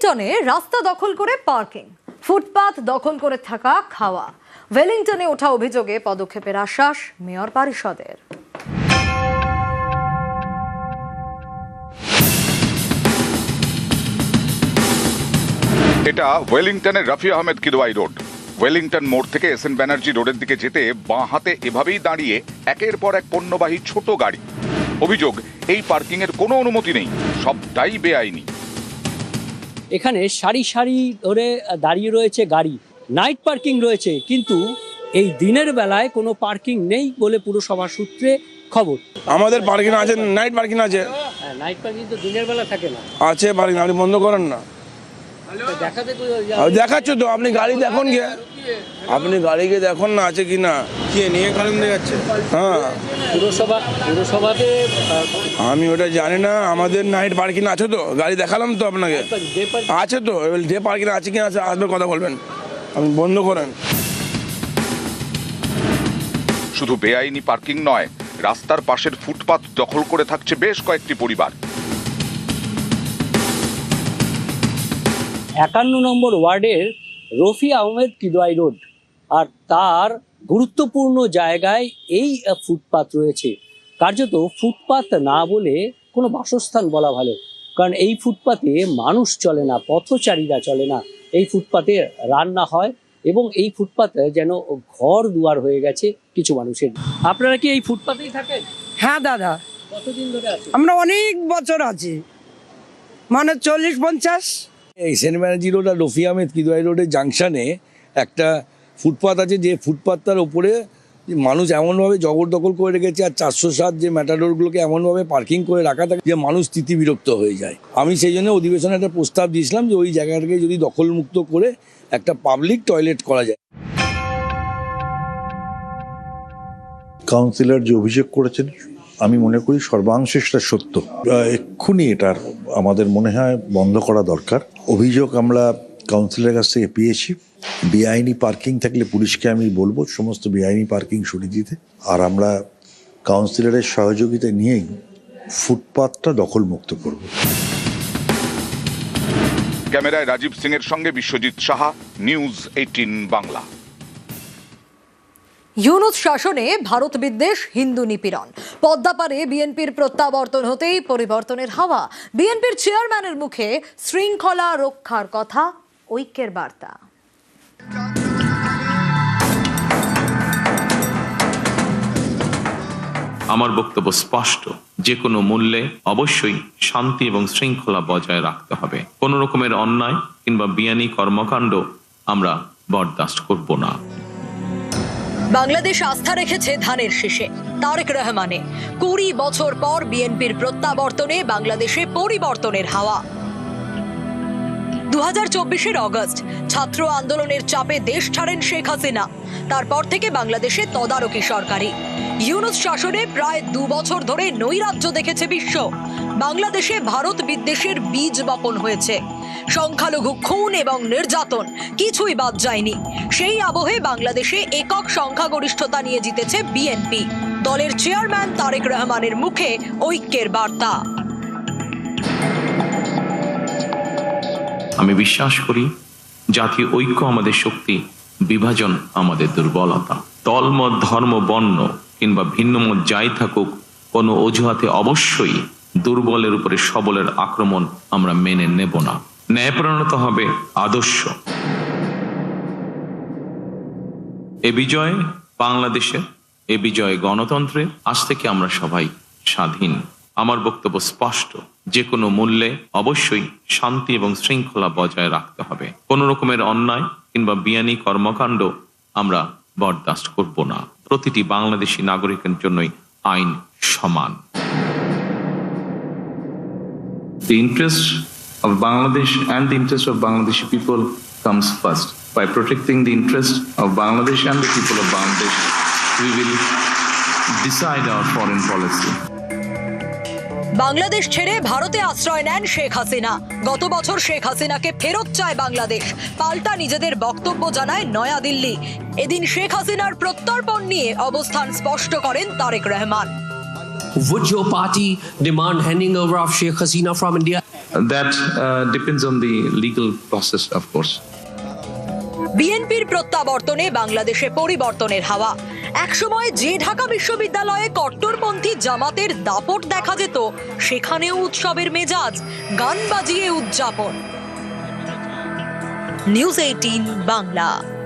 ওয়েলিংটনে রাস্তা দখল করে পার্কিং, ফুটপাত দখল করে থাকা খাওয়া। ওয়েলিংটনে ওঠা অভিযোগে পদক্ষেপের আশ্বাস মেয়র পরিষদের। এটা ওয়েলিংটনের রফি আহমেদ কিদওয়াই রোড। ওয়েলিংটন মোড় থেকে এসএন ব্যানার্জি রোডের দিকে যেতে বাঁ হাতে এভাবেই দাঁড়িয়ে একের পর এক পণ্যবাহী ছোট গাড়ি। অভিযোগ, এই পার্কিং এর কোনো অনুমতি নেই, সবটাই বেআইনি। এখানে সারি সারি ধরে দাঁড়িয়ে রয়েছে গাড়ি, নাইট পার্কিং রয়েছে, কিন্তু এই দিনের বেলায় কোনো পার্কিং নেই বলে পুরসভা সূত্রে খবর। আমাদের পার্কিং আছে, নাইট পার্কিং আছে। নাইট পার্কিং তো দিনের বেলা থাকে না। আছে পার্কিং, আপনি বন্ধ করেন না। দেখাচ্ছ তো, আপনি গাড়ি দেখুন গিয়ে, আপনি গাড়িকে দেখুন না আছে কি না। কে নিয়ে কারণ দেখাচ্ছে? হ্যাঁ, পুরসভাতে আমি ওটা জানি না। আমাদের নাইট পার্কিং আছে তো, গাড়ি দেখালাম তো আপনাকে। আছে তো, ডে পার্কিং আছে কি না আসবে কথা বলবেন, আপনি বন্ধ করেন। শুধু বেআইনি পার্কিং নয়, রাস্তার পাশের ফুটপাত দখল করে থাকছে বেশ কয়েকটি পরিবার। 51 নম্বর ওয়ার্ডের রফি আহমেদ কিদওয়াই রোড, আর তার গুরুত্বপূর্ণ জায়গায় এই ফুটপাত রয়েছে। কার্যত ফুটপাত না বলে কোনো বাসস্থান বলা ভালো, কারণ এই ফুটপাতে মানুষ চলে না, পথচারীরা চলে না। এই ফুটপাতে রান্না হয় এবং এই ফুটপাতে যেন ঘর দুয়ার হয়ে গেছে কিছু মানুষের। আপনারা কি এই ফুটপাতেই থাকেন? হ্যাঁ দাদা, কতদিন ধরে আছেন? আমরা অনেক বছর আছি, মানে 40-50। এসএন ব্যানার্জি রোড আর রফি আহমেদ কিদওয়াই রোডের জাংশনে একটা ফুটপাত আছে, যে ফুটপাতটার ওপরে মানুষ এমনভাবে জবরদখল করে রেখেছে, আর 407 যে ম্যাটাডোরগুলোকে এমনভাবে পার্কিং করে রাখা থাকে যে মানুষ তিতিবিরক্ত হয়ে যায়। আমি সেই জন্য অধিবেশনে একটা প্রস্তাব দিয়েছিলাম যে ওই জায়গাটাকে যদি দখলমুক্ত করে একটা পাবলিক টয়লেট করা যায়। কাউন্সিলর যে অভিযোগ করেছেন, আমি মনে করি সর্বাংশে সেটা সত্য। এক্ষুনি এটার আমাদের মনে হয় বন্ধ করা দরকার। অভিযোগ আমরা কাউন্সিলরের কাছ থেকে পেয়েছি। বেআইনি পার্কিং থাকলে পুলিশকে আমি বলবো সমস্ত বেআইনি পার্কিং সরিয়ে দিতে, আর আমরা কাউন্সিলরের সহযোগিতা নিয়েই ফুটপাতটা দখলমুক্ত করব। ক্যামেরায় রাজীব সিং এর সঙ্গে বিশ্বজিৎ সাহা, নিউজ 18 বাংলা। ইউনূস শাসনে ভারত বিদ্বেষ, হিন্দু নিপীড়ন। পদ্মাপাড়ে বিএনপির প্রত্যাবর্তন হতেই পরিবর্তনের হাওয়া। বিএনপির চেয়ারম্যানের মুখে শৃঙ্খলা রক্ষার কথা, ঐক্যের বার্তা। আমার বক্তব্য স্পষ্ট, যে কোনো মূল্যে অবশ্যই শান্তি এবং শৃঙ্খলা বজায় রাখতে হবে। কোন রকমের অন্যায় কিংবা বেআইনি কর্মকাণ্ড আমরা বরদাস্ত করব না। বাংলাদেশ আস্থা রেখেছে ধানের শীষে, তারেক রহমানে। 20 বছর পর বিএনপির প্রত্যাবর্তনে বাংলাদেশে পরিবর্তনের হাওয়া। 2024-এর অগস্ট ছাত্র আন্দোলনের চাপে দেশ ছাড়েন শেখ হাসিনা। তারপর থেকে বাংলাদেশে তদারকি সরকারি। ইউনূস শাসনে প্রায় 2 বছর ধরে নৈরাজ্য দেখেছে বিশ্ব। বাংলাদেশে ভারত বিদ্বেষের বীজ বপন হয়েছে। সংখ্যালঘু খুন এবং নির্যাতন কিছুই বাদ যায়নি। সেই আবহে বাংলাদেশে একক সংখ্যাগরিষ্ঠতা নিয়ে জিতেছে বিএনপি। দলের চেয়ারম্যান তারেক রহমানের মুখে ঐক্যের বার্তা। আমি বিশ্বাস করি জাতীয় ঐক্য আমাদের শক্তি, বিভাজন আমাদের দুর্বলতা। দলমত, ধর্ম, বর্ণ কিংবা ভিন্নমত যাই থাকুক, কোনো অজুহাতে অবশ্যই দুর্বলের উপরে সবলের আক্রমণ আমরা মেনে নেব না। ন্যায়পরায়ণতা হবে আদর্শ। এ বিজয় বাংলাদেশের, এ বিজয় গণতন্ত্রের। আজ থেকে আমরা সবাই স্বাধীন। আমার বক্তব্য স্পষ্ট, যে কোনো মূল্যে অবশ্যই শান্তি এবং শৃঙ্খলা বজায় রাখতে হবে। কোন রকমের অন্যায় কিংবা বেআইনি কর্মকাণ্ড আমরা বরদাস্ত করব না। প্রতিটি বাংলাদেশী নাগরিকের জন্যই আইন সমান। The interest of Bangladesh and the interest of Bangladeshi people comes first. By protecting the interest of Bangladesh and the people of Bangladesh, we will decide our foreign policy. Bangladesh ছেড়ে ভারতে আশ্রয় নেন শেখ হাসিনা। গত বছর শেখ হাসিনাকে ফেরত চায় বাংলাদেশ। পাল্টা নিজেদের বক্তব্য জানায় নয়াদিল্লি। এদিন শেখ হাসিনার প্রত্যর্পণ নিয়ে অবস্থান স্পষ্ট করেন Tarique Rahman. Would your party demand handing over of Sheikh Hasina from India? That depends on the legal process, of course. বিএনপির প্রত্যাবর্তনে বাংলাদেশে পরিবর্তনের হাওয়া। একসময় যে ঢাকা বিশ্ববিদ্যালয়ে কট্টরপন্থী জামাতের দাপট দেখা যেত, সেখানেও উৎসবের মেজাজ, গান বাজিয়ে উদযাপন। নিউজ 18 বাংলা।